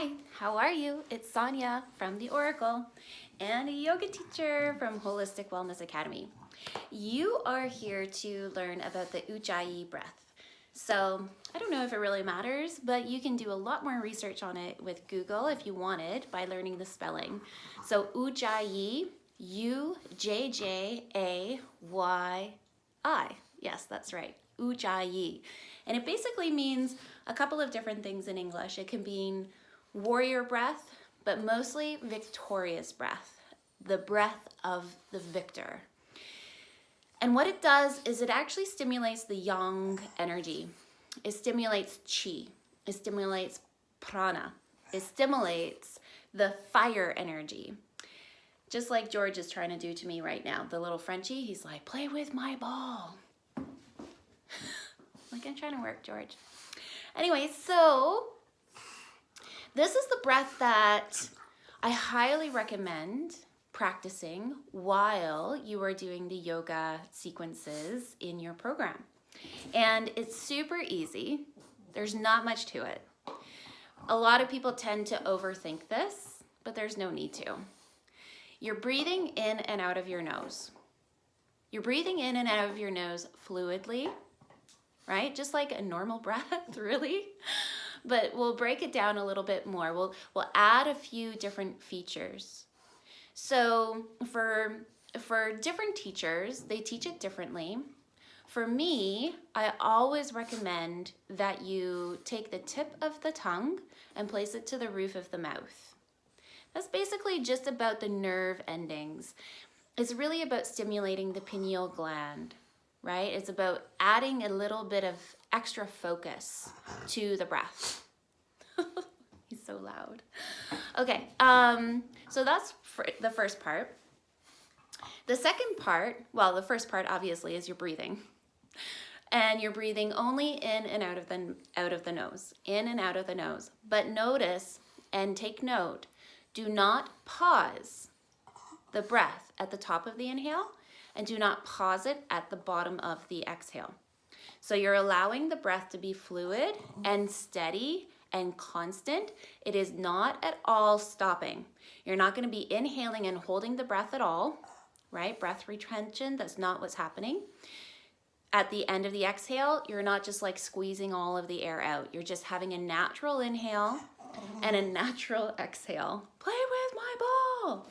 Hi, how are you? It's Sonia from the Oracle and a yoga teacher from Holistic Wellness Academy. You are here to learn about the Ujjayi breath. So I don't know if it really matters, but you can do a lot more research on it with Google if you wanted by learning the spelling. So Ujjayi, U-J-J-A-Y-I. Yes, that's right, Ujjayi. And it basically means a couple of different things in English. It can mean warrior breath, but mostly victorious breath, the breath of the victor. And what it does is it actually stimulates the yang energy. It stimulates chi. It stimulates prana. It stimulates the fire energy. Just like George is trying to do to me right now. The little Frenchie, he's like, play with my ball. Like, I'm trying to work, George. Anyway, so this is the breath that I highly recommend practicing while you are doing the yoga sequences in your program. And it's super easy. There's not much to it. A lot of people tend to overthink this, but there's no need to. You're breathing in and out of your nose. You're breathing in and out of your nose fluidly, right? Just like a normal breath, really. But we'll break it down a little bit more. We'll add a few different features. So for different teachers, they teach it differently. For me, I always recommend that you take the tip of the tongue and place it to the roof of the mouth. That's basically just about the nerve endings. It's really about stimulating the pineal gland, right? It's about adding a little bit of extra focus to the breath. He's so loud. Okay, so that's the first part. The second part, well, the first part obviously is your breathing. And you're breathing only in and out of the nose, in and out of the nose. But notice and take note, do not pause the breath at the top of the inhale and do not pause it at the bottom of the exhale. So you're allowing the breath to be fluid and steady and constant. It is not at all stopping. You're not going to be inhaling and holding the breath at all, right? Breath retention, that's not what's happening. At the end of the exhale, you're not just like squeezing all of the air out. You're just having a natural inhale and a natural exhale. Play with my ball.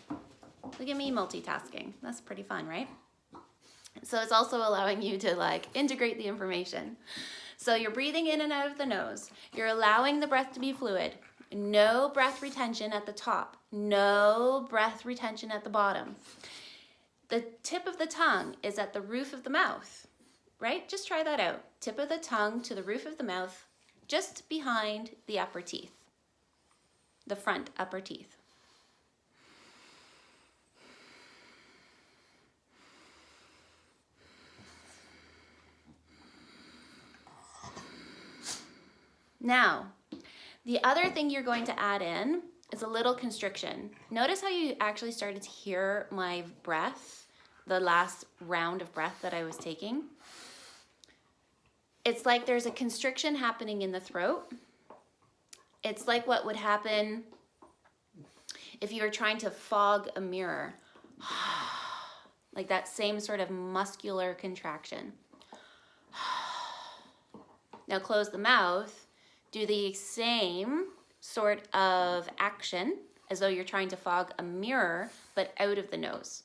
Look at me multitasking. That's pretty fun, right? So it's also allowing you to like integrate the information. So you're breathing in and out of the nose. You're allowing the breath to be fluid. No breath retention at the top. No breath retention at the bottom. The tip of the tongue is at the roof of the mouth, right? Just try that out. Tip of the tongue to the roof of the mouth, just behind the upper teeth, the front upper teeth. Now, the other thing you're going to add in is a little constriction. Notice how you actually started to hear my breath, the last round of breath that I was taking. It's like there's a constriction happening in the throat. It's like what would happen if you were trying to fog a mirror. Like that same sort of muscular contraction. Now close the mouth. Do the same sort of action as though you're trying to fog a mirror, but out of the nose.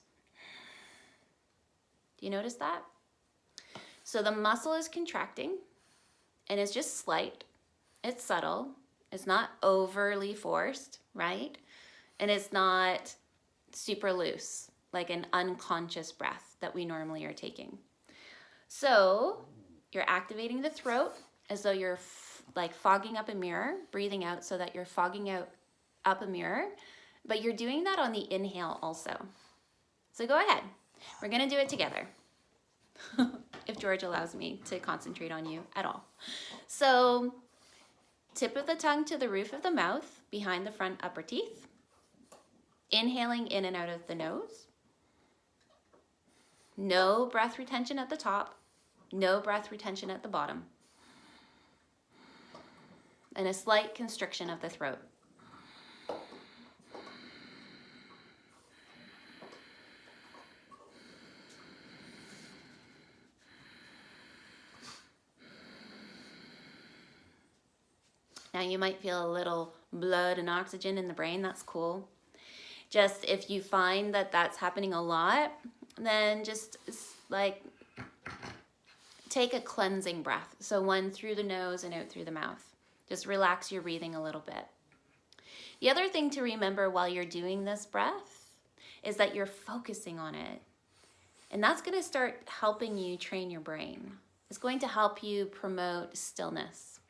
Do you notice that? So the muscle is contracting and it's just slight. It's subtle. It's not overly forced, right? And it's not super loose, like an unconscious breath that we normally are taking. So you're activating the throat as though you're like fogging up a mirror, breathing out so that you're fogging up a mirror, but you're doing that on the inhale also. So go ahead. We're gonna do it together. If George allows me to concentrate on you at all. So tip of the tongue to the roof of the mouth, behind the front upper teeth. Inhaling in and out of the nose. No breath retention at the top. No breath retention at the bottom. And a slight constriction of the throat. Now you might feel a little blood and oxygen in the brain. That's cool. Just if you find that that's happening a lot, then just like take a cleansing breath. So one through the nose and out through the mouth. Just relax your breathing a little bit. The other thing to remember while you're doing this breath is that you're focusing on it. And that's going to start helping you train your brain. It's going to help you promote stillness,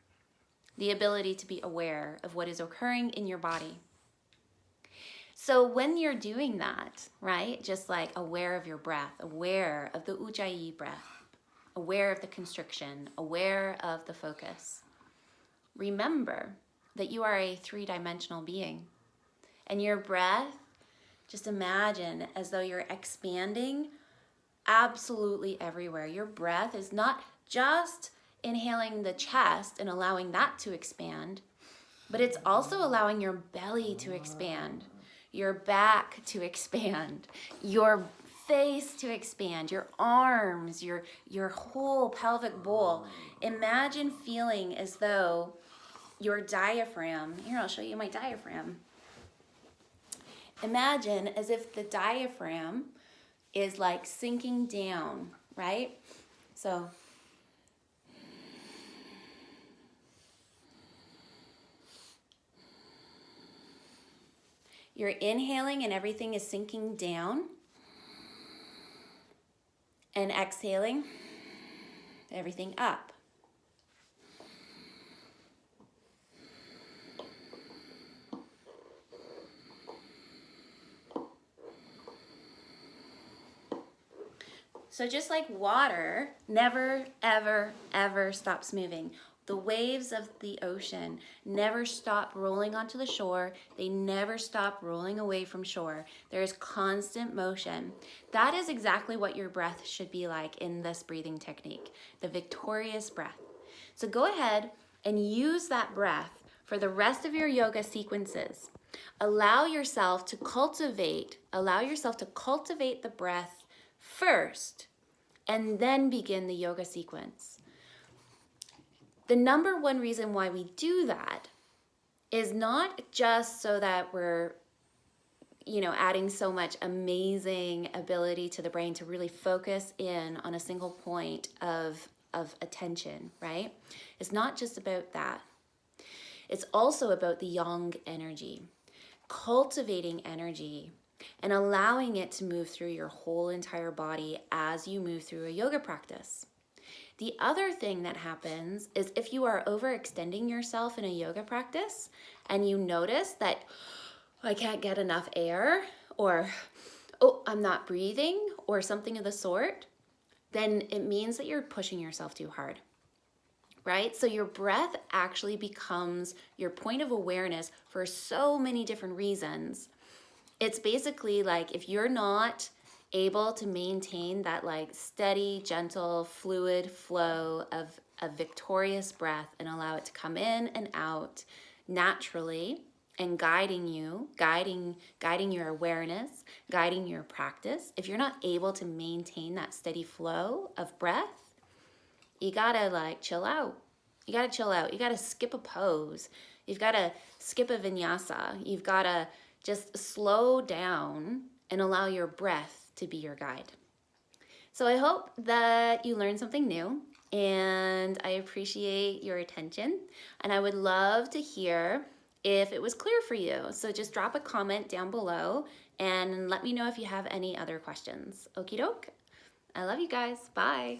the ability to be aware of what is occurring in your body. So when you're doing that, right, just like aware of your breath, aware of the Ujjayi breath, aware of the constriction, aware of the focus, remember that you are a three-dimensional being. And your breath, just imagine as though you're expanding absolutely everywhere. Your breath is not just inhaling the chest and allowing that to expand, but it's also allowing your belly to expand, your back to expand, your face to expand, your arms, your whole pelvic bowl. Imagine feeling as though your diaphragm, here I'll show you my diaphragm. Imagine as if the diaphragm is like sinking down, right? So you're inhaling and everything is sinking down, and exhaling everything up. So just like water never, ever, ever stops moving. The waves of the ocean never stop rolling onto the shore. They never stop rolling away from shore. There is constant motion. That is exactly what your breath should be like in this breathing technique, the victorious breath. So go ahead and use that breath for the rest of your yoga sequences. Allow yourself to cultivate the breath first, and then begin the yoga sequence. The number one reason why we do that is not just so that we're, adding so much amazing ability to the brain to really focus in on a single point of attention, right? It's not just about that. It's also about the yang energy, cultivating energy, and allowing it to move through your whole entire body as you move through a yoga practice. The other thing that happens is if you are overextending yourself in a yoga practice and you notice that I can't get enough air, or I'm not breathing, or something of the sort, then it means that you're pushing yourself too hard, right? So your breath actually becomes your point of awareness for so many different reasons. It's basically like if you're not able to maintain that like steady, gentle, fluid flow of a victorious breath and allow it to come in and out naturally and guiding you, guiding your awareness, guiding your practice. If you're not able to maintain that steady flow of breath, you gotta like chill out. You gotta chill out. You gotta skip a pose. You've gotta skip a vinyasa. You've gotta just slow down and allow your breath to be your guide. So I hope that you learned something new, and I appreciate your attention, and I would love to hear if it was clear for you. So just drop a comment down below and let me know if you have any other questions. Okie doke. I love you guys. Bye.